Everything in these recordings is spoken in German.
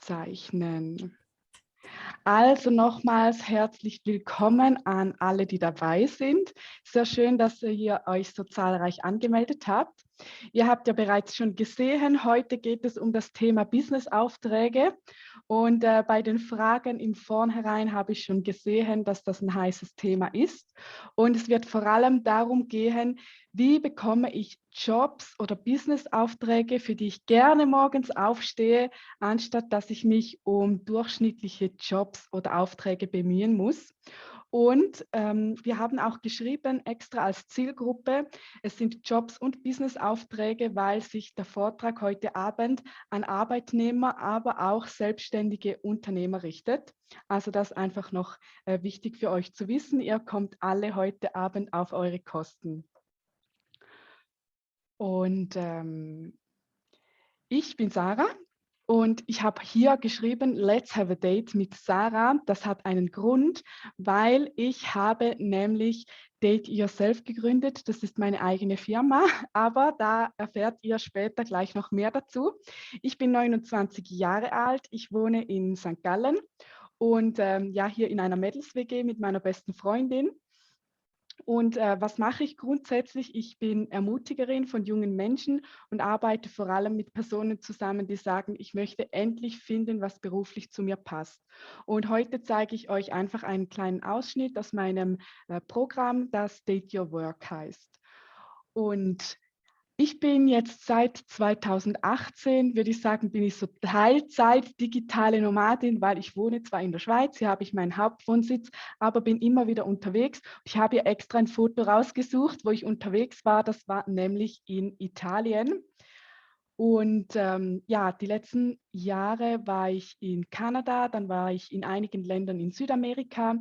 Aufzeichnen. Also nochmals herzlich willkommen an alle, die dabei sind. Sehr schön, dass ihr euch so zahlreich angemeldet habt. Ihr habt ja bereits schon gesehen, heute geht es um das Thema Business-Aufträge. Und bei den Fragen im Vornherein habe ich schon gesehen, dass das ein heißes Thema ist. Und es wird vor allem darum gehen, wie bekomme ich Jobs oder Business-Aufträge, für die ich gerne morgens aufstehe, anstatt dass ich mich um durchschnittliche Jobs oder Aufträge bemühen muss. Und wir haben auch geschrieben, extra als Zielgruppe, es sind Jobs und Business-Aufträge, weil sich der Vortrag heute Abend an Arbeitnehmer, aber auch selbstständige Unternehmer richtet. Also das ist einfach noch wichtig für euch zu wissen. Ihr kommt alle heute Abend auf eure Kosten. Und ich bin Sarah und ich habe hier geschrieben, let's have a date mit Sarah. Das hat einen Grund, weil ich habe nämlich Date Yourself gegründet. Das ist meine eigene Firma, aber da erfährt ihr später gleich noch mehr dazu. Ich bin 29 Jahre alt, ich wohne in St. Gallen und ja, hier in einer Mädels-WG mit meiner besten Freundin. Und was mache ich grundsätzlich? Ich bin Ermutigerin von jungen Menschen und arbeite vor allem mit Personen zusammen, die sagen, ich möchte endlich finden, was beruflich zu mir passt. Und heute zeige ich euch einfach einen kleinen Ausschnitt aus meinem Programm, das Date Your Work heißt. Und ich bin jetzt seit 2018, würde ich sagen, bin ich so Teilzeit digitale Nomadin, weil ich wohne zwar in der Schweiz, hier habe ich meinen Hauptwohnsitz, aber bin immer wieder unterwegs. Ich habe hier extra ein Foto rausgesucht, wo ich unterwegs war. Das war nämlich in Italien. Und ja, die letzten Jahre war ich in Kanada, dann war ich in einigen Ländern in Südamerika.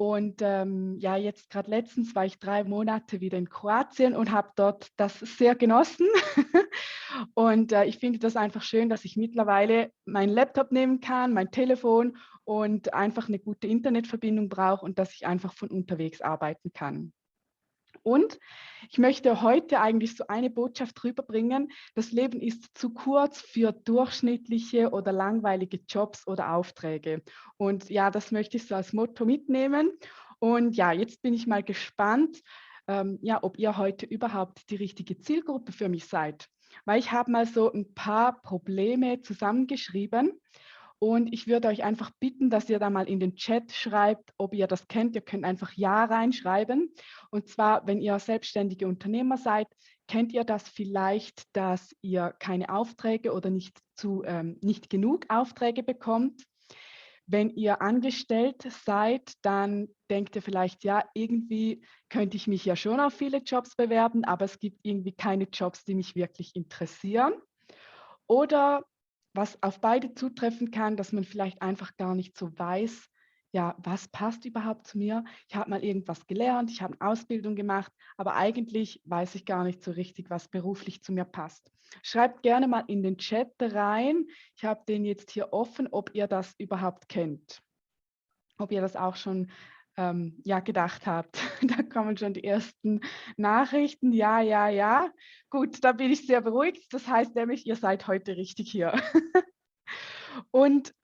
Und ja, jetzt gerade letztens war ich 3 Monate wieder in Kroatien und habe dort das sehr genossen. Und ich finde das einfach schön, dass ich mittlerweile meinen Laptop nehmen kann, mein Telefon und einfach eine gute Internetverbindung brauche und dass ich einfach von unterwegs arbeiten kann. Und ich möchte heute eigentlich so eine Botschaft rüberbringen. Das Leben ist zu kurz für durchschnittliche oder langweilige Jobs oder Aufträge. Und ja, das möchte ich so als Motto mitnehmen. Und ja, jetzt bin ich mal gespannt, ja, ob ihr heute überhaupt die richtige Zielgruppe für mich seid. Weil ich habe mal so ein paar Probleme zusammengeschrieben. Und ich würde euch einfach bitten, dass ihr da mal in den Chat schreibt, ob ihr das kennt. Ihr könnt einfach Ja reinschreiben. Und zwar, wenn ihr selbstständige Unternehmer seid, kennt ihr das vielleicht, dass ihr keine Aufträge oder nicht genug Aufträge bekommt. Wenn ihr angestellt seid, dann denkt ihr vielleicht, ja, irgendwie könnte ich mich ja schon auf viele Jobs bewerben, aber es gibt irgendwie keine Jobs, die mich wirklich interessieren. Oder was auf beide zutreffen kann, dass man vielleicht einfach gar nicht so weiß, ja, was passt überhaupt zu mir? Ich habe mal irgendwas gelernt, ich habe eine Ausbildung gemacht, aber eigentlich weiß ich gar nicht so richtig, was beruflich zu mir passt. Schreibt gerne mal in den Chat rein. Ich habe den jetzt hier offen, ob ihr das überhaupt kennt, ob ihr das auch schon ja, gedacht habt. Da kommen schon die ersten Nachrichten. Ja, ja, ja. Gut, da bin ich sehr beruhigt. Das heißt nämlich, ihr seid heute richtig hier. Und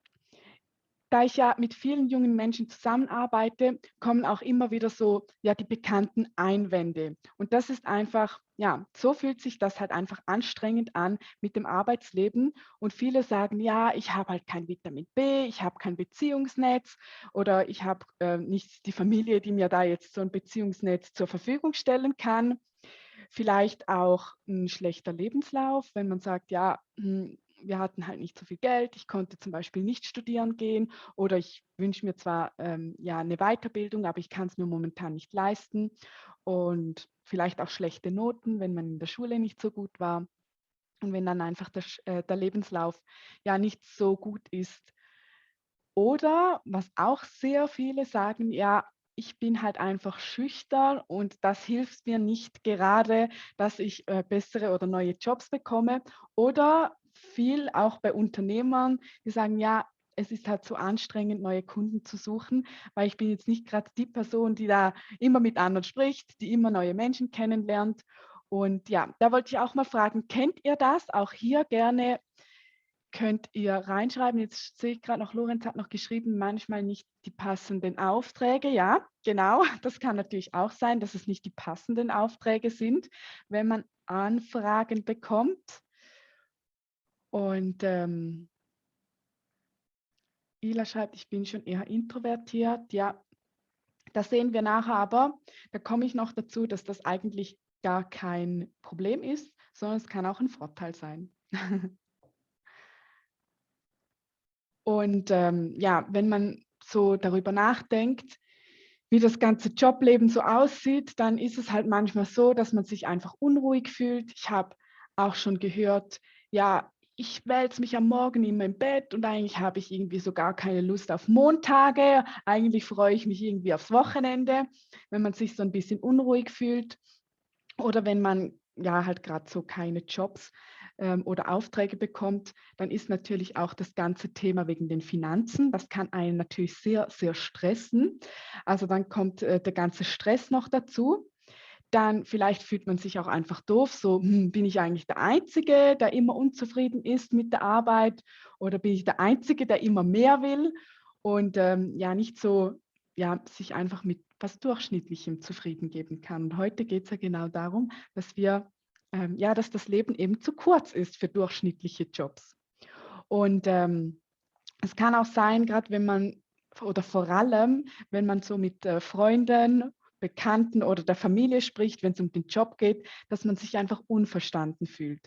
da ich ja mit vielen jungen Menschen zusammenarbeite, kommen auch immer wieder so ja die bekannten Einwände. Und das ist einfach, ja, so fühlt sich das halt einfach anstrengend an mit dem Arbeitsleben. Und viele sagen, ja, ich habe halt kein Vitamin B, ich habe kein Beziehungsnetz oder ich habe nicht die Familie, die mir da jetzt so ein Beziehungsnetz zur Verfügung stellen kann. Vielleicht auch ein schlechter Lebenslauf, wenn man sagt, ja, wir hatten halt nicht so viel Geld, ich konnte zum Beispiel nicht studieren gehen oder ich wünsche mir zwar ja eine Weiterbildung, aber ich kann es mir momentan nicht leisten und vielleicht auch schlechte Noten, wenn man in der Schule nicht so gut war und wenn dann einfach der Lebenslauf ja nicht so gut ist. Oder was auch sehr viele sagen, ja, ich bin halt einfach schüchtern und das hilft mir nicht gerade, dass ich bessere oder neue Jobs bekomme. Oder viel auch bei Unternehmern, die sagen, ja, es ist halt so anstrengend, neue Kunden zu suchen, weil ich bin jetzt nicht gerade die Person, die da immer mit anderen spricht, die immer neue Menschen kennenlernt. Und ja, da wollte ich auch mal fragen, kennt ihr das? Auch hier gerne könnt ihr reinschreiben. Jetzt sehe ich gerade noch, Lorenz hat noch geschrieben, manchmal nicht die passenden Aufträge. Ja, genau, das kann natürlich auch sein, dass es nicht die passenden Aufträge sind, wenn man Anfragen bekommt. Und Ila schreibt, ich bin schon eher introvertiert. Ja, das sehen wir nachher, aber da komme ich noch dazu, dass das eigentlich gar kein Problem ist, sondern es kann auch ein Vorteil sein. Und ja, wenn man so darüber nachdenkt, wie das ganze Jobleben so aussieht, dann ist es halt manchmal so, dass man sich einfach unruhig fühlt. Ich habe auch schon gehört, ja, ich wälze mich am Morgen immer im Bett und eigentlich habe ich irgendwie so gar keine Lust auf Montage. Eigentlich freue ich mich irgendwie aufs Wochenende, wenn man sich so ein bisschen unruhig fühlt oder wenn man ja halt gerade so keine Jobs oder Aufträge bekommt, dann ist natürlich auch das ganze Thema wegen den Finanzen, das kann einen natürlich sehr, sehr stressen. Also dann kommt der ganze Stress noch dazu. Dann vielleicht fühlt man sich auch einfach doof, so bin ich eigentlich der Einzige, der immer unzufrieden ist mit der Arbeit oder bin ich der Einzige, der immer mehr will und ja nicht so ja, sich einfach mit was Durchschnittlichem zufrieden geben kann. Und heute geht es ja genau darum, dass wir ja, dass das Leben eben zu kurz ist für durchschnittliche Jobs. Und es kann auch sein, gerade wenn man oder vor allem, wenn man so mit Freunden, Bekannten oder der Familie spricht, wenn es um den Job geht, dass man sich einfach unverstanden fühlt.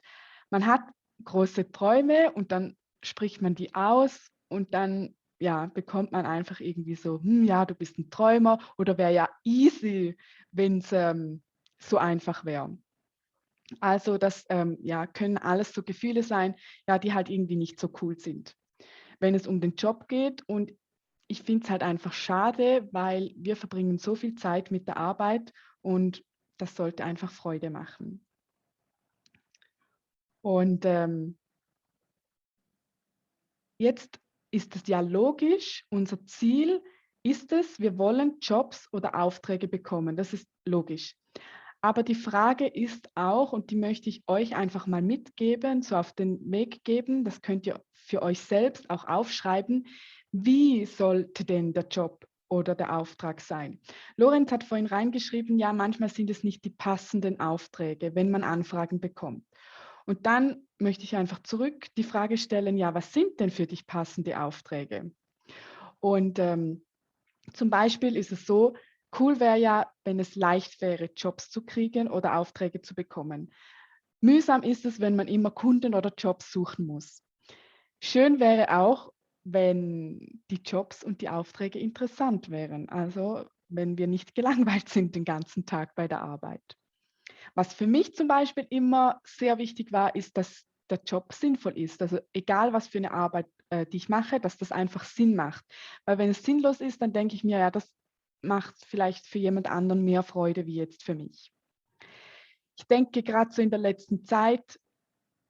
Man hat große Träume und dann spricht man die aus und dann ja, bekommt man einfach irgendwie so, ja, du bist ein Träumer oder wäre ja easy, wenn es so einfach wäre. Also das ja, können alles so Gefühle sein, ja, die halt irgendwie nicht so cool sind, wenn es um den Job geht. Und ich finde es halt einfach schade, weil wir verbringen so viel Zeit mit der Arbeit und das sollte einfach Freude machen. Und jetzt ist es ja logisch, unser Ziel ist es, wir wollen Jobs oder Aufträge bekommen. Das ist logisch. Aber die Frage ist auch, und die möchte ich euch einfach mal mitgeben, so auf den Weg geben, das könnt ihr für euch selbst auch aufschreiben, wie sollte denn der Job oder der Auftrag sein? Lorenz hat vorhin reingeschrieben, ja, manchmal sind es nicht die passenden Aufträge, wenn man Anfragen bekommt. Und dann möchte ich einfach zurück die Frage stellen, ja, was sind denn für dich passende Aufträge? Und zum Beispiel ist es so, cool wäre ja, wenn es leicht wäre, Jobs zu kriegen oder Aufträge zu bekommen. Mühsam ist es, wenn man immer Kunden oder Jobs suchen muss. Schön wäre auch, wenn die Jobs und die Aufträge interessant wären, also wenn wir nicht gelangweilt sind den ganzen Tag bei der Arbeit. Was für mich zum Beispiel immer sehr wichtig war, ist, dass der Job sinnvoll ist. Also egal, was für eine Arbeit die ich mache, dass das einfach Sinn macht. Weil wenn es sinnlos ist, dann denke ich mir, ja, das macht vielleicht für jemand anderen mehr Freude wie jetzt für mich. Ich denke, gerade so in der letzten Zeit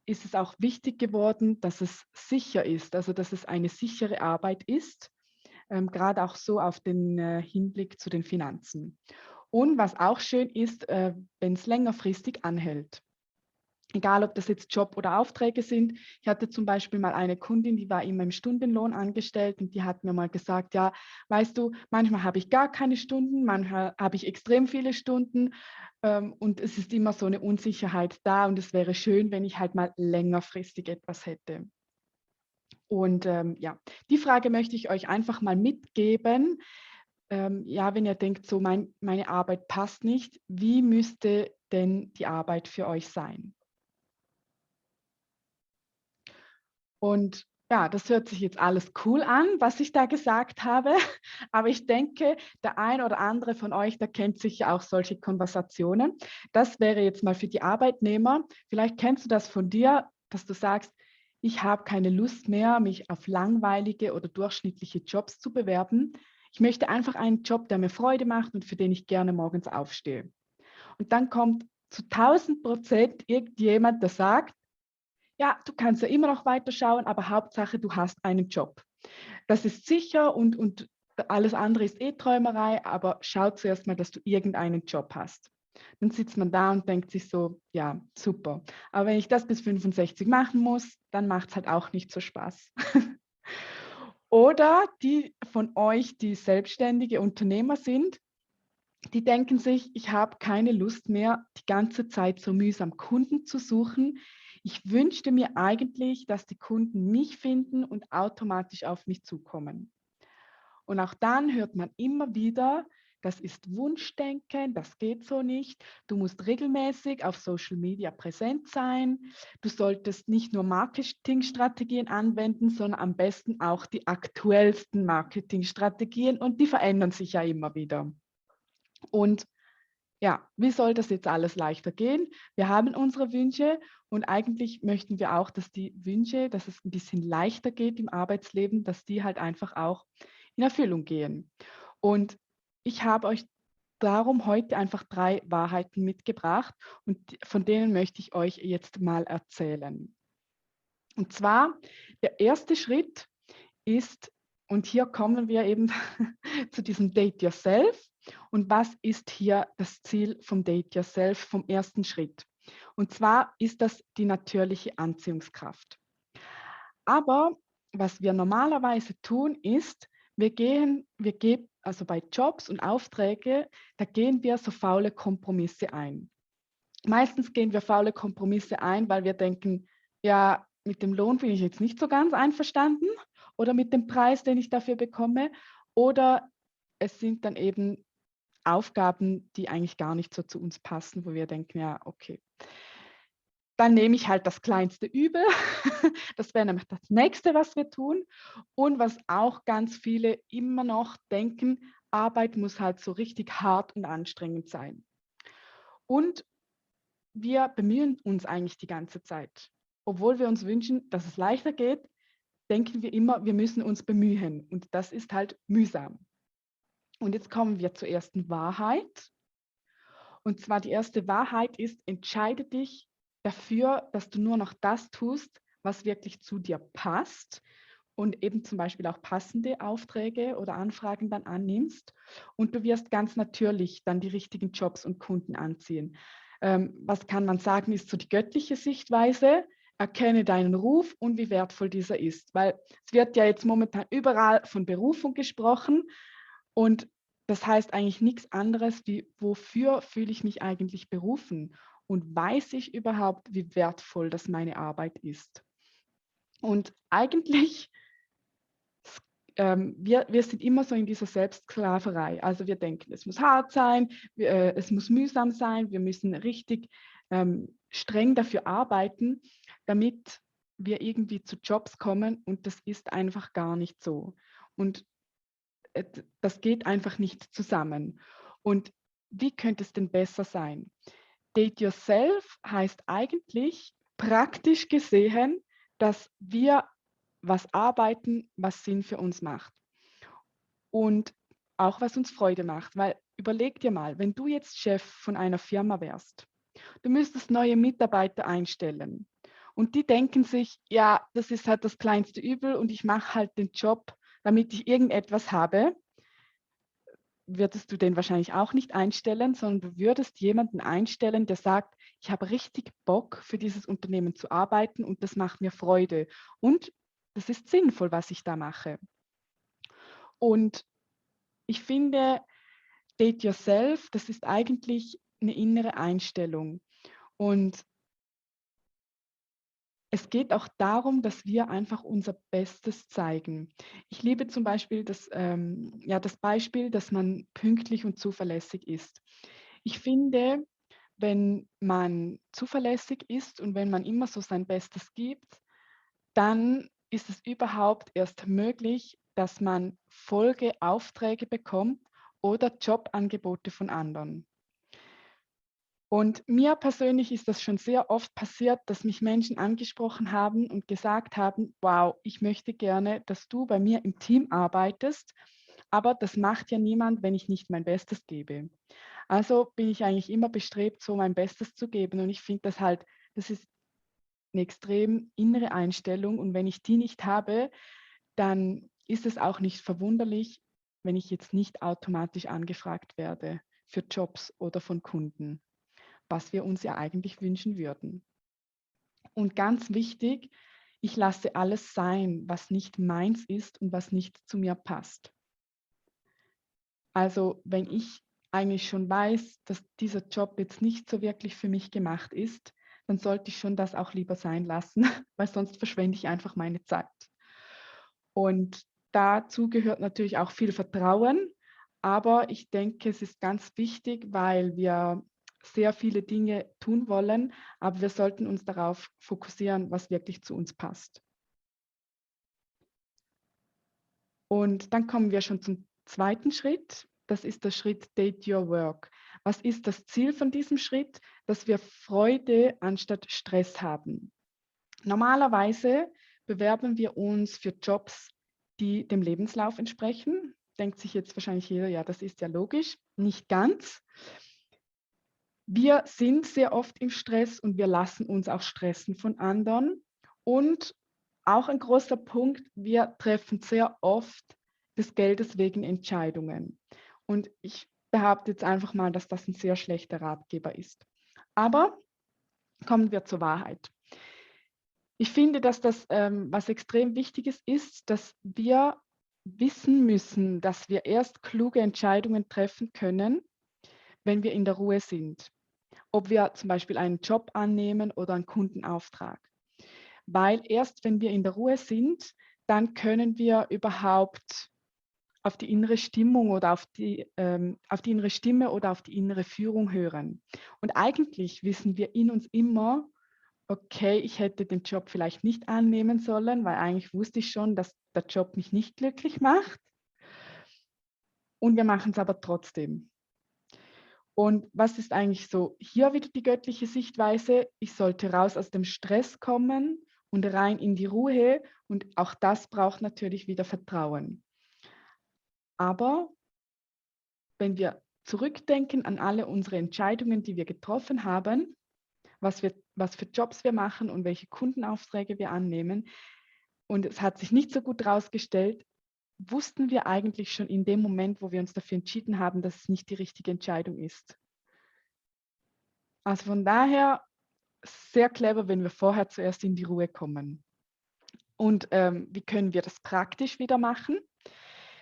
ist es auch wichtig geworden, dass es sicher ist, also dass es eine sichere Arbeit ist, gerade auch so auf den Hinblick zu den Finanzen. Und was auch schön ist, wenn es längerfristig anhält. Egal, ob das jetzt Job oder Aufträge sind. Ich hatte zum Beispiel mal eine Kundin, die war immer im Stundenlohn angestellt und die hat mir mal gesagt, ja, weißt du, manchmal habe ich gar keine Stunden, manchmal habe ich extrem viele Stunden und es ist immer so eine Unsicherheit da und es wäre schön, wenn ich halt mal längerfristig etwas hätte. Und ja, die Frage möchte ich euch einfach mal mitgeben. Ja, wenn ihr denkt, so meine Arbeit passt nicht, wie müsste denn die Arbeit für euch sein? Und ja, das hört sich jetzt alles cool an, was ich da gesagt habe. Aber ich denke, der ein oder andere von euch, der kennt sicher auch solche Konversationen. Das wäre jetzt mal für die Arbeitnehmer. Vielleicht kennst du das von dir, dass du sagst, ich habe keine Lust mehr, mich auf langweilige oder durchschnittliche Jobs zu bewerben. Ich möchte einfach einen Job, der mir Freude macht und für den ich gerne morgens aufstehe. Und dann kommt zu 1000% irgendjemand, der sagt, ja, du kannst ja immer noch weiterschauen, aber Hauptsache, du hast einen Job. Das ist sicher und alles andere ist eh Träumerei, aber schau zuerst mal, dass du irgendeinen Job hast. Dann sitzt man da und denkt sich so, ja, super. Aber wenn ich das bis 65 machen muss, dann macht es halt auch nicht so Spaß. Oder die von euch, die selbstständige Unternehmer sind, die denken sich, ich habe keine Lust mehr, die ganze Zeit so mühsam Kunden zu suchen. Ich wünschte mir eigentlich, dass die Kunden mich finden und automatisch auf mich zukommen. Und auch dann hört man immer wieder, das ist Wunschdenken, das geht so nicht. Du musst regelmäßig auf Social Media präsent sein. Du solltest nicht nur Marketingstrategien anwenden, sondern am besten auch die aktuellsten Marketingstrategien und die verändern sich ja immer wieder. Und ja, wie soll das jetzt alles leichter gehen? Wir haben unsere Wünsche und eigentlich möchten wir auch, dass die Wünsche, dass es ein bisschen leichter geht im Arbeitsleben, dass die halt einfach auch in Erfüllung gehen. Und ich habe euch darum heute einfach 3 Wahrheiten mitgebracht und von denen möchte ich euch jetzt mal erzählen. Und zwar, der erste Schritt ist, und hier kommen wir eben zu diesem Date Yourself. Und was ist hier das Ziel vom Date Yourself, vom ersten Schritt? Und zwar ist das die natürliche Anziehungskraft. Aber was wir normalerweise tun, ist, wir geben, also bei Jobs und Aufträge, da gehen wir so faule Kompromisse ein. Meistens gehen wir faule Kompromisse ein, weil wir denken, ja, mit dem Lohn bin ich jetzt nicht so ganz einverstanden oder mit dem Preis, den ich dafür bekomme. Oder es sind dann eben Aufgaben, die eigentlich gar nicht so zu uns passen, wo wir denken, ja, okay, dann nehme ich halt das kleinste Übel. Das wäre nämlich das Nächste, was wir tun. Und was auch ganz viele immer noch denken, Arbeit muss halt so richtig hart und anstrengend sein. Und wir bemühen uns eigentlich die ganze Zeit. Obwohl wir uns wünschen, dass es leichter geht, denken wir immer, wir müssen uns bemühen. Und das ist halt mühsam. Und jetzt kommen wir zur ersten Wahrheit. Und zwar die erste Wahrheit ist, entscheide dich dafür, dass du nur noch das tust, was wirklich zu dir passt und eben zum Beispiel auch passende Aufträge oder Anfragen dann annimmst. Und du wirst ganz natürlich dann die richtigen Jobs und Kunden anziehen. Was kann man sagen, ist so die göttliche Sichtweise. Erkenne deinen Ruf und wie wertvoll dieser ist. Weil es wird ja jetzt momentan überall von Berufung gesprochen und das heißt eigentlich nichts anderes wie, wofür fühle ich mich eigentlich berufen und weiß ich überhaupt, wie wertvoll das meine Arbeit ist. Und eigentlich, wir sind immer so in dieser Selbstsklaverei. Also wir denken, es muss hart sein, es muss mühsam sein, wir müssen richtig streng dafür arbeiten, damit wir irgendwie zu Jobs kommen und das ist einfach gar nicht so. Und das geht einfach nicht zusammen. Und wie könnte es denn besser sein? Date Yourself heißt eigentlich praktisch gesehen, dass wir was arbeiten, was Sinn für uns macht und auch was uns Freude macht. Weil überleg dir mal, wenn du jetzt Chef von einer Firma wärst, du müsstest neue Mitarbeiter einstellen und die denken sich, ja, das ist halt das kleinste Übel und ich mache halt den Job, damit ich irgendetwas habe, würdest du den wahrscheinlich auch nicht einstellen, sondern du würdest jemanden einstellen, der sagt, ich habe richtig Bock für dieses Unternehmen zu arbeiten und das macht mir Freude. Und das ist sinnvoll, was ich da mache. Und ich finde, Date Yourself, das ist eigentlich eine innere Einstellung. Und es geht auch darum, dass wir einfach unser Bestes zeigen. Ich liebe zum Beispiel das Beispiel, dass man pünktlich und zuverlässig ist. Ich finde, wenn man zuverlässig ist und wenn man immer so sein Bestes gibt, dann ist es überhaupt erst möglich, dass man Folgeaufträge bekommt oder Jobangebote von anderen. Und mir persönlich ist das schon sehr oft passiert, dass mich Menschen angesprochen haben und gesagt haben, wow, ich möchte gerne, dass du bei mir im Team arbeitest, aber das macht ja niemand, wenn ich nicht mein Bestes gebe. Also bin ich eigentlich immer bestrebt, so mein Bestes zu geben und ich finde das halt, das ist eine extrem innere Einstellung und wenn ich die nicht habe, dann ist es auch nicht verwunderlich, wenn ich jetzt nicht automatisch angefragt werde für Jobs oder von Kunden. was wir uns ja eigentlich wünschen würden. Und ganz wichtig, ich lasse alles sein, was nicht meins ist und was nicht zu mir passt. Also wenn ich eigentlich schon weiß, dass dieser Job jetzt nicht so wirklich für mich gemacht ist, dann sollte ich schon das auch lieber sein lassen, weil sonst verschwende ich einfach meine Zeit. Und dazu gehört natürlich auch viel Vertrauen, aber ich denke, es ist ganz wichtig, weil wir sehr viele Dinge tun wollen, aber wir sollten uns darauf fokussieren, was wirklich zu uns passt. Und dann kommen wir schon zum zweiten Schritt. Das ist der Schritt Date Your Work. Was ist das Ziel von diesem Schritt? Dass wir Freude anstatt Stress haben. Normalerweise bewerben wir uns für Jobs, die dem Lebenslauf entsprechen. Denkt sich jetzt wahrscheinlich jeder, ja, das ist ja logisch. Nicht ganz. Wir sind sehr oft im Stress und wir lassen uns auch stressen von anderen. Und auch ein großer Punkt, wir treffen sehr oft des Geldes wegen Entscheidungen. Und ich behaupte jetzt einfach mal, dass das ein sehr schlechter Ratgeber ist. Aber kommen wir zur Wahrheit. Ich finde, dass das, was extrem Wichtiges ist, dass wir wissen müssen, dass wir erst kluge Entscheidungen treffen können, wenn wir in der Ruhe sind. Ob wir zum Beispiel einen Job annehmen oder einen Kundenauftrag. Weil erst wenn wir in der Ruhe sind, dann können wir überhaupt auf die innere Stimmung oder auf die innere Stimme oder auf die innere Führung hören. Und eigentlich wissen wir in uns immer, okay, ich hätte den Job vielleicht nicht annehmen sollen, weil eigentlich wusste ich schon, dass der Job mich nicht glücklich macht. Und wir machen es aber trotzdem. Und was ist eigentlich so hier wieder die göttliche Sichtweise? Ich sollte raus aus dem Stress kommen und rein in die Ruhe. Und auch das braucht natürlich wieder Vertrauen. Aber wenn wir zurückdenken an alle unsere Entscheidungen, die wir getroffen haben, was für Jobs wir machen und welche Kundenaufträge wir annehmen, und es hat sich nicht so gut herausgestellt, wussten wir eigentlich schon in dem Moment, wo wir uns dafür entschieden haben, dass es nicht die richtige Entscheidung ist. Also von daher sehr clever, wenn wir vorher zuerst in die Ruhe kommen. Und wie können wir das praktisch wieder machen?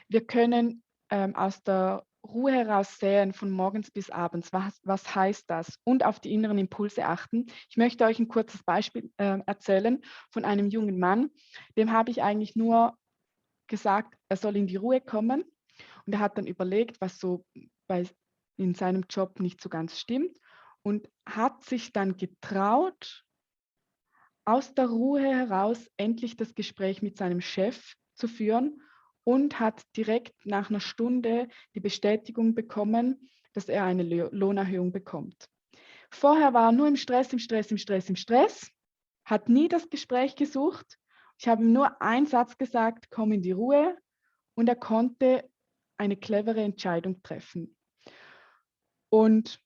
Wir können aus der Ruhe heraus säen, von morgens bis abends. Was heißt das? Und auf die inneren Impulse achten. Ich möchte euch ein kurzes Beispiel erzählen von einem jungen Mann. Dem habe ich eigentlich nur gesagt, er soll in die Ruhe kommen. Und er hat dann überlegt, was so in seinem Job nicht so ganz stimmt und hat sich dann getraut, aus der Ruhe heraus endlich das Gespräch mit seinem Chef zu führen und hat direkt nach einer Stunde die Bestätigung bekommen, dass er eine Lohnerhöhung bekommt. Vorher war er nur im Stress, im Stress, im Stress, im Stress, hat nie das Gespräch gesucht. Ich habe ihm nur einen Satz gesagt, komm in die Ruhe, und er konnte eine clevere Entscheidung treffen. Und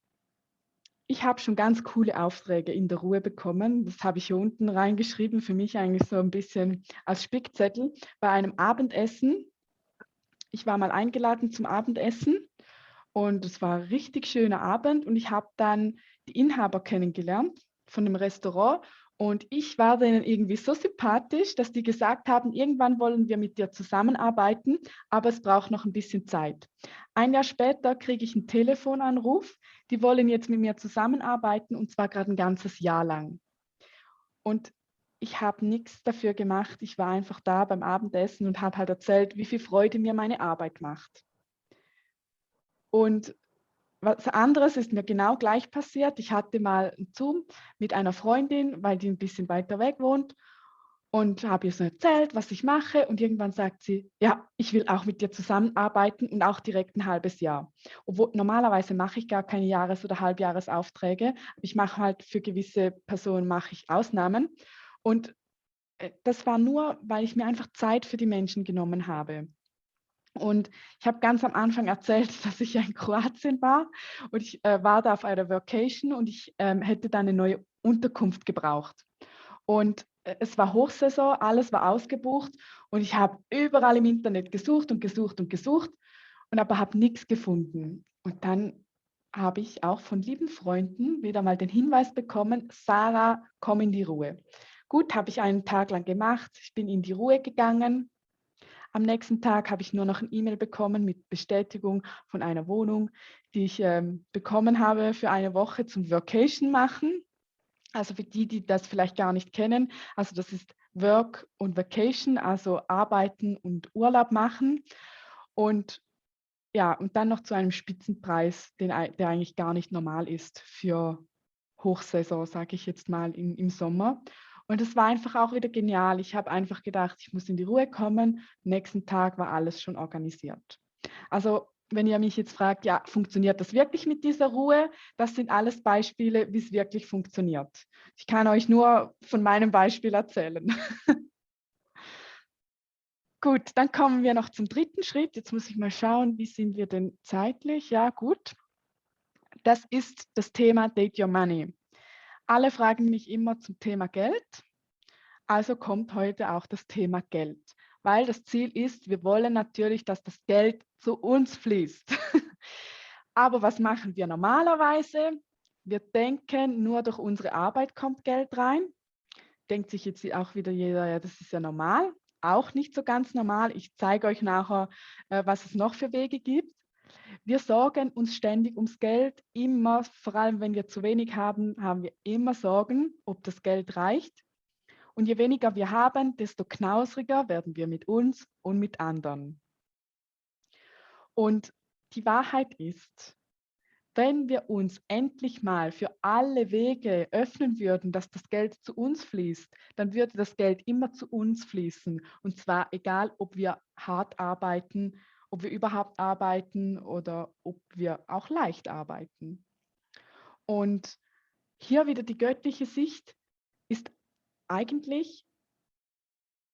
ich habe schon ganz coole Aufträge in der Ruhe bekommen. Das habe ich hier unten reingeschrieben, für mich eigentlich so ein bisschen als Spickzettel. Bei einem Abendessen, ich war mal eingeladen zum Abendessen und es war ein richtig schöner Abend und ich habe dann die Inhaber kennengelernt von dem Restaurant und ich war denen irgendwie so sympathisch, dass die gesagt haben, irgendwann wollen wir mit dir zusammenarbeiten, aber es braucht noch ein bisschen Zeit. Ein Jahr später kriege ich einen Telefonanruf, die wollen jetzt mit mir zusammenarbeiten und zwar gerade ein ganzes Jahr lang. Und ich habe nichts dafür gemacht. Ich war einfach da beim Abendessen und habe halt erzählt, wie viel Freude mir meine Arbeit macht. Und was anderes ist mir genau gleich passiert. Ich hatte mal einen Zoom mit einer Freundin, weil die ein bisschen weiter weg wohnt und habe ihr so erzählt, was ich mache. Und irgendwann sagt sie, ja, ich will auch mit dir zusammenarbeiten und auch direkt ein halbes Jahr. Obwohl normalerweise mache ich gar keine Jahres- oder Halbjahresaufträge. Ich mache halt für gewisse Personen mache ich Ausnahmen. Und das war nur, weil ich mir einfach Zeit für die Menschen genommen habe. Und ich habe ganz am Anfang erzählt, dass ich ja in Kroatien war und ich war da auf einer Vacation und ich hätte da eine neue Unterkunft gebraucht. Und es war Hochsaison, alles war ausgebucht und ich habe überall im Internet gesucht und gesucht und gesucht und aber habe nichts gefunden. Und dann habe ich auch von lieben Freunden wieder mal den Hinweis bekommen, Sarah, komm in die Ruhe. Gut, habe ich einen Tag lang gemacht. Ich bin in die Ruhe gegangen. Am nächsten Tag habe ich nur noch ein E-Mail bekommen mit Bestätigung von einer Wohnung, die ich bekommen habe für eine Woche zum Workation machen. Also für die, die das vielleicht gar nicht kennen, also das ist Work und Vacation, also arbeiten und Urlaub machen. Und ja, und dann noch zu einem Spitzenpreis, der eigentlich gar nicht normal ist für Hochsaison, sage ich jetzt mal, im Sommer. Und es war einfach auch wieder genial. Ich habe einfach gedacht, ich muss in die Ruhe kommen. Am nächsten Tag war alles schon organisiert. Also wenn ihr mich jetzt fragt, ja, funktioniert das wirklich mit dieser Ruhe? Das sind alles Beispiele, wie es wirklich funktioniert. Ich kann euch nur von meinem Beispiel erzählen. Gut, dann kommen wir noch zum dritten Schritt. Jetzt muss ich mal schauen, wie sind wir denn zeitlich? Ja, gut. Das ist das Thema Date Your Money. Alle fragen mich immer zum Thema Geld. Also kommt heute auch das Thema Geld, weil das Ziel ist, wir wollen natürlich, dass das Geld zu uns fließt. Aber was machen wir normalerweise? Wir denken, nur durch unsere Arbeit kommt Geld rein. Denkt sich jetzt auch wieder jeder, ja, das ist ja normal. Auch nicht so ganz normal. Ich zeige euch nachher, was es noch für Wege gibt. Wir sorgen uns ständig ums Geld, immer, vor allem wenn wir zu wenig haben, haben wir immer Sorgen, ob das Geld reicht. Und je weniger wir haben, desto knausriger werden wir mit uns und mit anderen. Und die Wahrheit ist, wenn wir uns endlich mal für alle Wege öffnen würden, dass das Geld zu uns fließt, dann würde das Geld immer zu uns fließen. Und zwar egal, ob wir hart arbeiten, ob wir überhaupt arbeiten oder ob wir auch leicht arbeiten. Und hier wieder die göttliche Sicht ist eigentlich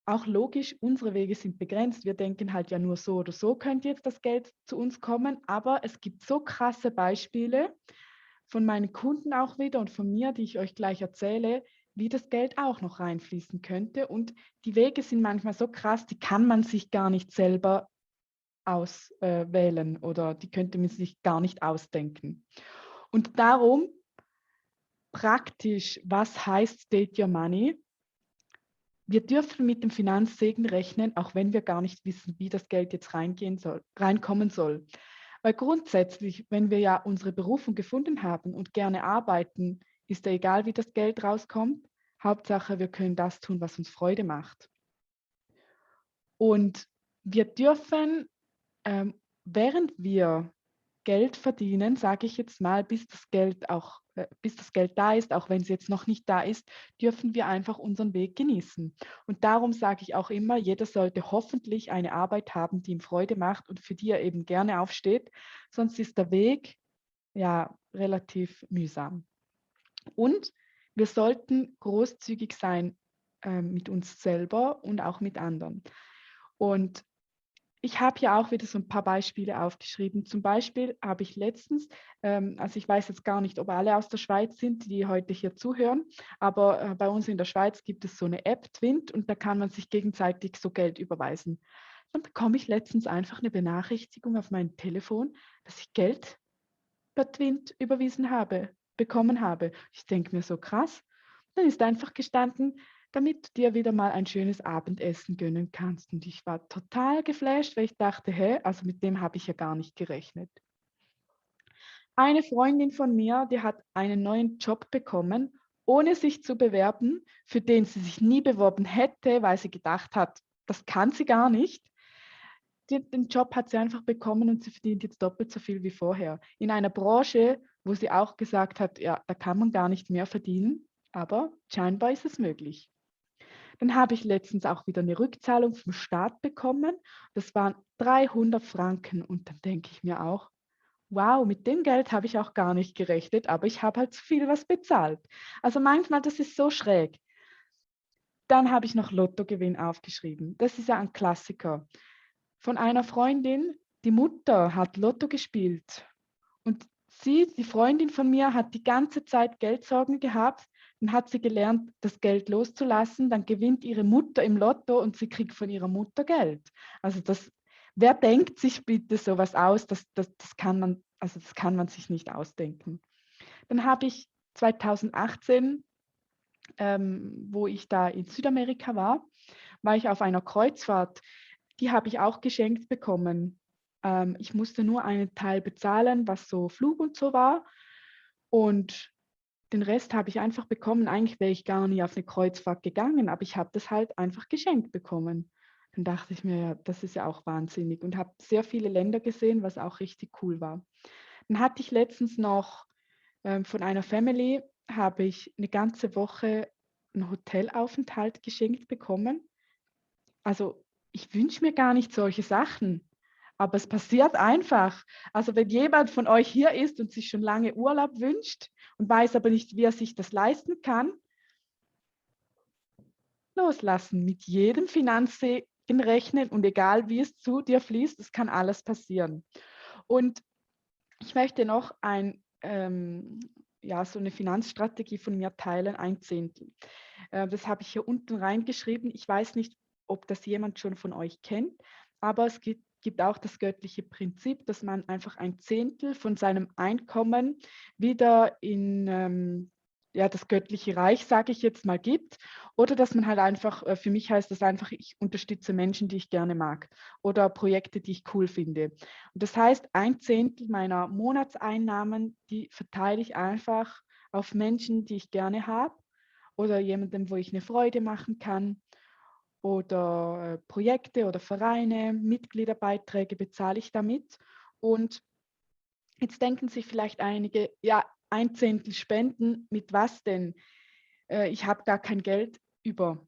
auch logisch, unsere Wege sind begrenzt. Wir denken halt ja nur so oder so könnte jetzt das Geld zu uns kommen, aber es gibt so krasse Beispiele von meinen Kunden auch wieder und von mir, die ich euch gleich erzähle, wie das Geld auch noch reinfließen könnte. Und die Wege sind manchmal so krass, die kann man sich gar nicht selber auswählen oder die könnte man sich gar nicht ausdenken. Und darum praktisch, was heißt Date Your Money? Wir dürfen mit dem Finanzsegen rechnen, auch wenn wir gar nicht wissen, wie das Geld jetzt reinkommen soll. Weil grundsätzlich, wenn wir ja unsere Berufung gefunden haben und gerne arbeiten, ist ja egal, wie das Geld rauskommt. Hauptsache, wir können das tun, was uns Freude macht. Und wir dürfen, während wir Geld verdienen, sage ich jetzt mal, bis das Geld da ist, auch wenn es jetzt noch nicht da ist, dürfen wir einfach unseren Weg genießen. Und darum sage ich auch immer, jeder sollte hoffentlich eine Arbeit haben, die ihm Freude macht und für die er eben gerne aufsteht, sonst ist der Weg ja relativ mühsam. Und wir sollten großzügig sein mit uns selber und auch mit anderen. Und ich habe hier auch wieder so ein paar Beispiele aufgeschrieben. Zum Beispiel habe ich letztens, also ich weiß jetzt gar nicht, ob alle aus der Schweiz sind, die heute hier zuhören, aber bei uns in der Schweiz gibt es so eine App, Twint, und da kann man sich gegenseitig so Geld überweisen. Dann bekomme ich letztens einfach eine Benachrichtigung auf mein Telefon, dass ich Geld per Twint bekommen habe. Ich denke mir so krass. Dann ist einfach gestanden, damit du dir wieder mal ein schönes Abendessen gönnen kannst. Und ich war total geflasht, weil ich dachte, hä, also mit dem habe ich ja gar nicht gerechnet. Eine Freundin von mir, die hat einen neuen Job bekommen, ohne sich zu bewerben, für den sie sich nie beworben hätte, weil sie gedacht hat, das kann sie gar nicht. Den Job hat sie einfach bekommen und sie verdient jetzt doppelt so viel wie vorher. In einer Branche, wo sie auch gesagt hat, ja, da kann man gar nicht mehr verdienen, aber scheinbar ist es möglich. Dann habe ich letztens auch wieder eine Rückzahlung vom Staat bekommen. Das waren 300 Franken und dann denke ich mir auch, wow, mit dem Geld habe ich auch gar nicht gerechnet, aber ich habe halt zu viel was bezahlt. Also manchmal, das ist so schräg. Dann habe ich noch Lottogewinn aufgeschrieben. Das ist ja ein Klassiker. Von einer Freundin, die Mutter hat Lotto gespielt und sie, die Freundin von mir, hat die ganze Zeit Geldsorgen gehabt. Dann hat sie gelernt, das Geld loszulassen. Dann gewinnt ihre Mutter im Lotto und sie kriegt von ihrer Mutter Geld. Also das Wer denkt sich bitte sowas aus? Das kann man, also das kann man sich nicht ausdenken. Dann habe ich 2018, wo ich da in Südamerika war ich auf einer Kreuzfahrt. Die habe ich auch geschenkt bekommen. Ich musste nur einen Teil bezahlen, was so Flug und so war. Und den Rest habe ich einfach bekommen. Eigentlich wäre ich gar nie auf eine Kreuzfahrt gegangen, aber ich habe das halt einfach geschenkt bekommen. Dann dachte ich mir, ja, das ist ja auch wahnsinnig und habe sehr viele Länder gesehen, was auch richtig cool war. Dann hatte ich letztens noch von einer Family, habe ich eine ganze Woche einen Hotelaufenthalt geschenkt bekommen. Also ich wünsche mir gar nicht solche Sachen, aber es passiert einfach. Also wenn jemand von euch hier ist und sich schon lange Urlaub wünscht und weiß aber nicht, wie er sich das leisten kann, loslassen, mit jedem Finanzsegen rechnen und egal wie es zu dir fließt, es kann alles passieren. Und ich möchte noch so eine Finanzstrategie von mir teilen, ein Zehntel. Das habe ich hier unten reingeschrieben. Ich weiß nicht, ob das jemand schon von euch kennt, aber es gibt auch das göttliche Prinzip, dass man einfach ein Zehntel von seinem Einkommen wieder in das göttliche Reich, sage ich jetzt mal, gibt. Oder dass man halt einfach, für mich heißt das einfach, ich unterstütze Menschen, die ich gerne mag oder Projekte, die ich cool finde. Und das heißt, ein Zehntel meiner Monatseinnahmen, die verteile ich einfach auf Menschen, die ich gerne habe oder jemandem, wo ich eine Freude machen kann oder Projekte oder Vereine, Mitgliederbeiträge bezahle ich damit. Und jetzt denken sich vielleicht einige, ja, ein Zehntel spenden, mit was denn? Ich habe gar kein Geld über.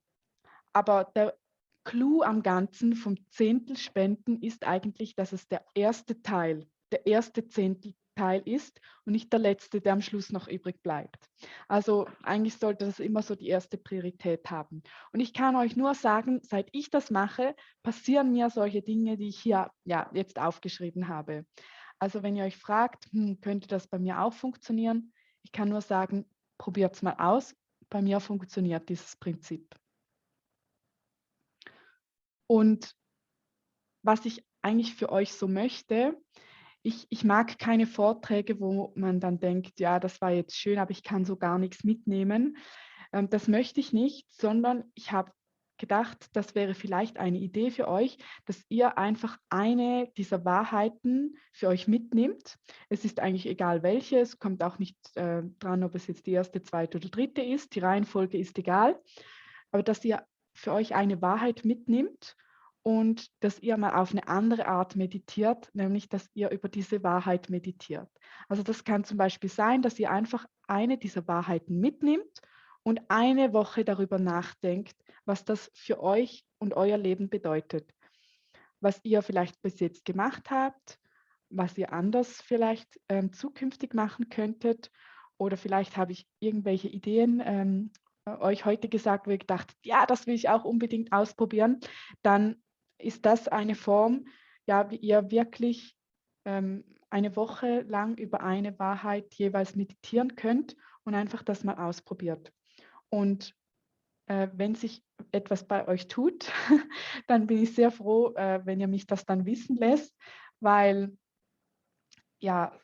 Aber der Clou am Ganzen vom Zehntelspenden ist eigentlich, dass es der erste Teil, der erste Zehntelteil ist und nicht der letzte, der am Schluss noch übrig bleibt. Also eigentlich sollte das immer so die erste Priorität haben. Und ich kann euch nur sagen, seit ich das mache, passieren mir solche Dinge, die ich hier ja, jetzt aufgeschrieben habe. Also wenn ihr euch fragt, könnte das bei mir auch funktionieren? Ich kann nur sagen, probiert es mal aus. Bei mir funktioniert dieses Prinzip. Und was ich eigentlich für euch so möchte, ich mag keine Vorträge, wo man dann denkt, ja, das war jetzt schön, aber ich kann so gar nichts mitnehmen. Das möchte ich nicht, sondern ich habe gedacht, das wäre vielleicht eine Idee für euch, dass ihr einfach eine dieser Wahrheiten für euch mitnimmt. Es ist eigentlich egal welche, es kommt auch nicht dran, ob es jetzt die erste, zweite oder dritte ist. Die Reihenfolge ist egal, aber dass ihr für euch eine Wahrheit mitnimmt und dass ihr mal auf eine andere Art meditiert, nämlich dass ihr über diese Wahrheit meditiert. Also das kann zum Beispiel sein, dass ihr einfach eine dieser Wahrheiten mitnimmt und eine Woche darüber nachdenkt, was das für euch und euer Leben bedeutet. Was ihr vielleicht bis jetzt gemacht habt, was ihr anders vielleicht zukünftig machen könntet. Oder vielleicht habe ich irgendwelche Ideen euch heute gesagt, wo ihr gedacht, ja, das will ich auch unbedingt ausprobieren. Dann ist das eine Form, ja, wie ihr wirklich eine Woche lang über eine Wahrheit jeweils meditieren könnt und einfach das mal ausprobiert. Und wenn sich etwas bei euch tut, dann bin ich sehr froh, wenn ihr mich das dann wissen lässt, weil ja,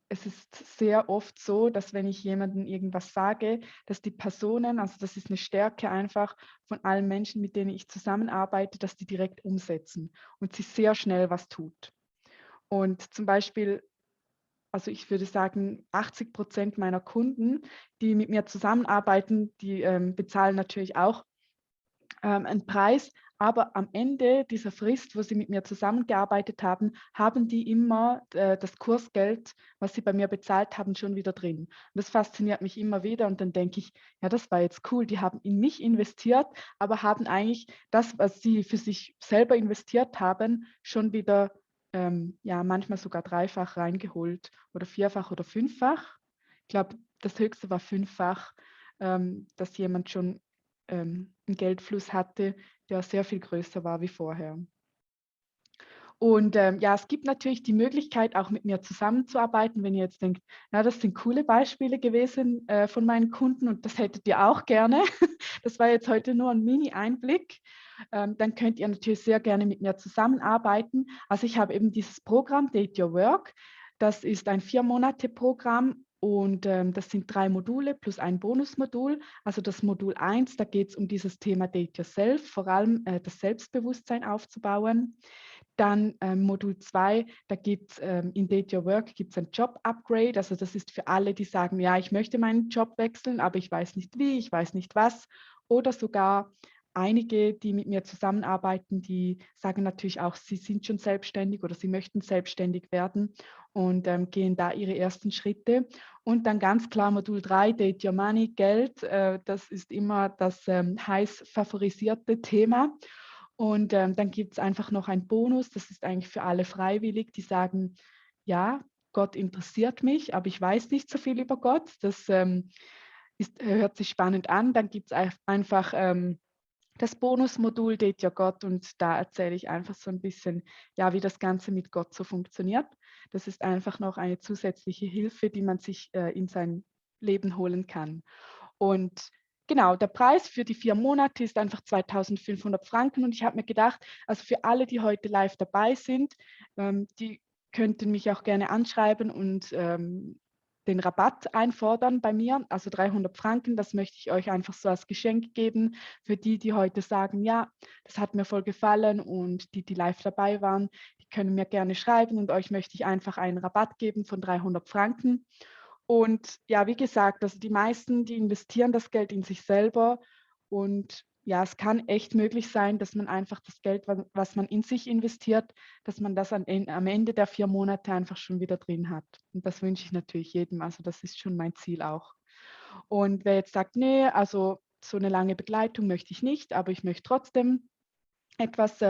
es ist sehr oft so, dass wenn ich jemandem irgendwas sage, dass die Personen, also das ist eine Stärke einfach von allen Menschen, mit denen ich zusammenarbeite, dass die direkt umsetzen und sie sehr schnell was tut. Und zum Beispiel, also ich würde sagen, 80% meiner Kunden, die mit mir zusammenarbeiten, die bezahlen natürlich auch einen Preis, aber am Ende dieser Frist, wo sie mit mir zusammengearbeitet haben, haben die immer das Kursgeld, was sie bei mir bezahlt haben, schon wieder drin. Und das fasziniert mich immer wieder und dann denke ich, ja, das war jetzt cool, die haben in mich investiert, aber haben eigentlich das, was sie für sich selber investiert haben, schon wieder ja, manchmal sogar dreifach reingeholt oder vierfach oder fünffach. Ich glaube, das höchste war fünffach, dass jemand schon einen Geldfluss hatte, der sehr viel größer war wie vorher. Und ja, es gibt natürlich die Möglichkeit, auch mit mir zusammenzuarbeiten, wenn ihr jetzt denkt, ja, das sind coole Beispiele gewesen von meinen Kunden und das hättet ihr auch gerne. Das war jetzt heute nur ein Mini-Einblick. dann könnt ihr natürlich sehr gerne mit mir zusammenarbeiten. Also ich habe eben dieses Programm Date Your Work. Das ist ein 4-Monate-Programm und das sind 3 Module plus ein Bonusmodul. Also das Modul 1, da geht es um dieses Thema Date Yourself, vor allem das Selbstbewusstsein aufzubauen. Dann Modul 2, da gibt es in Date Your Work gibt's ein Job-Upgrade. Also das ist für alle, die sagen, ja, ich möchte meinen Job wechseln, aber ich weiß nicht wie, ich weiß nicht was. Oder sogar einige, die mit mir zusammenarbeiten, die sagen natürlich auch, sie sind schon selbstständig oder sie möchten selbstständig werden und gehen da ihre ersten Schritte. Und dann ganz klar Modul 3, Date Your Money, Geld. Das ist immer das heiß favorisierte Thema. Und dann gibt es einfach noch einen Bonus, das ist eigentlich für alle freiwillig, die sagen, ja, Gott interessiert mich, aber ich weiß nicht so viel über Gott. Das hört sich spannend an. Dann gibt es einfach das Bonusmodul Date Your Gott und da erzähle ich einfach so ein bisschen, ja, wie das Ganze mit Gott so funktioniert. Das ist einfach noch eine zusätzliche Hilfe, die man sich in sein Leben holen kann. Und genau, der Preis für die 4 Monate ist einfach 2.500 Franken. Und ich habe mir gedacht, also für alle, die heute live dabei sind, die könnten mich auch gerne anschreiben und den Rabatt einfordern bei mir, also 300 Franken. Das möchte ich euch einfach so als Geschenk geben für die, die heute sagen, ja, das hat mir voll gefallen und die, die live dabei waren, die können mir gerne schreiben und euch möchte ich einfach einen Rabatt geben von 300 Franken. Und ja, wie gesagt, also die meisten, die investieren das Geld in sich selber. Und ja, es kann echt möglich sein, dass man einfach das Geld, was man in sich investiert, dass man das am Ende der 4 Monate einfach schon wieder drin hat. Und das wünsche ich natürlich jedem. Also das ist schon mein Ziel auch. Und wer jetzt sagt, nee, also so eine lange Begleitung möchte ich nicht, aber ich möchte trotzdem etwas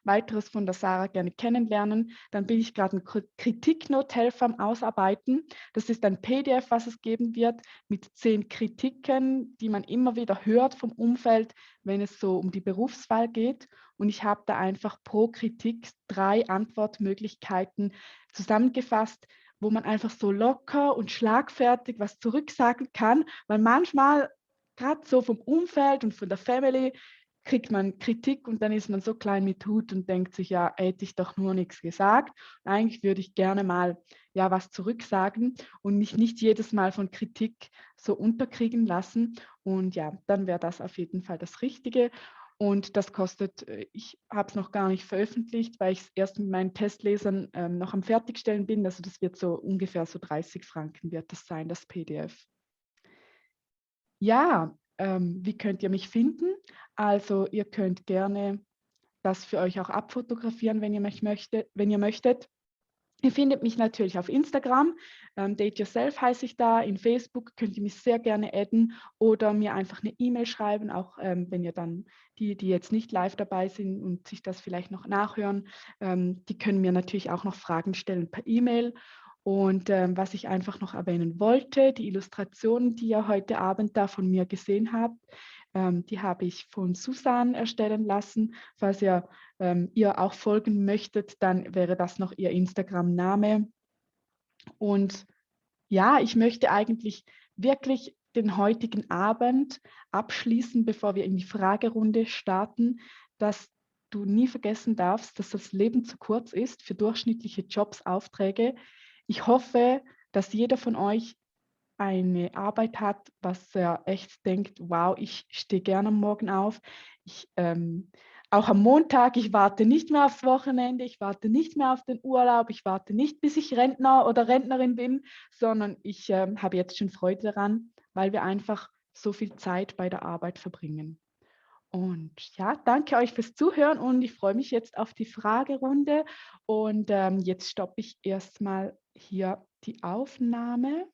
weiteres von der Sarah gerne kennenlernen, dann bin ich gerade ein Kritiknothelfer am Ausarbeiten. Das ist ein PDF, was es geben wird mit 10 Kritiken, die man immer wieder hört vom Umfeld, wenn es so um die Berufswahl geht. Und ich habe da einfach pro Kritik 3 Antwortmöglichkeiten zusammengefasst, wo man einfach so locker und schlagfertig was zurücksagen kann, weil manchmal gerade so vom Umfeld und von der Family kriegt man Kritik und dann ist man so klein mit Hut und denkt sich, ja, hätte ich doch nur nichts gesagt. Eigentlich würde ich gerne mal ja was zurücksagen und mich nicht jedes Mal von Kritik so unterkriegen lassen. Und ja, dann wäre das auf jeden Fall das Richtige. Und das kostet, ich habe es noch gar nicht veröffentlicht, weil ich es erst mit meinen Testlesern noch am Fertigstellen bin. Also das wird so ungefähr so 30 Franken wird das sein, das PDF. Ja, wie könnt ihr mich finden? Also ihr könnt gerne das für euch auch abfotografieren, wenn ihr möchtet. Ihr findet mich natürlich auf Instagram, Date Yourself heiße ich da. In Facebook könnt ihr mich sehr gerne adden oder mir einfach eine E-Mail schreiben, auch wenn ihr dann die jetzt nicht live dabei sind und sich das vielleicht noch nachhören, die können mir natürlich auch noch Fragen stellen per E-Mail. Und was ich einfach noch erwähnen wollte, die Illustrationen, die ihr heute Abend da von mir gesehen habt, die habe ich von Susan erstellen lassen. Falls ihr auch folgen möchtet, dann wäre das noch ihr Instagram-Name. Und ja, ich möchte eigentlich wirklich den heutigen Abend abschließen, bevor wir in die Fragerunde starten, dass du nie vergessen darfst, dass das Leben zu kurz ist für durchschnittliche Jobs, Aufträge. Ich hoffe, dass jeder von euch eine Arbeit hat, was er echt denkt, wow, ich stehe gerne am Morgen auf. Ich, auch am Montag, ich warte nicht mehr aufs Wochenende, ich warte nicht mehr auf den Urlaub, ich warte nicht, bis ich Rentner oder Rentnerin bin, sondern ich habe jetzt schon Freude daran, weil wir einfach so viel Zeit bei der Arbeit verbringen. Und ja, danke euch fürs Zuhören und ich freue mich jetzt auf die Fragerunde. Und jetzt stoppe ich erstmal hier die Aufnahme.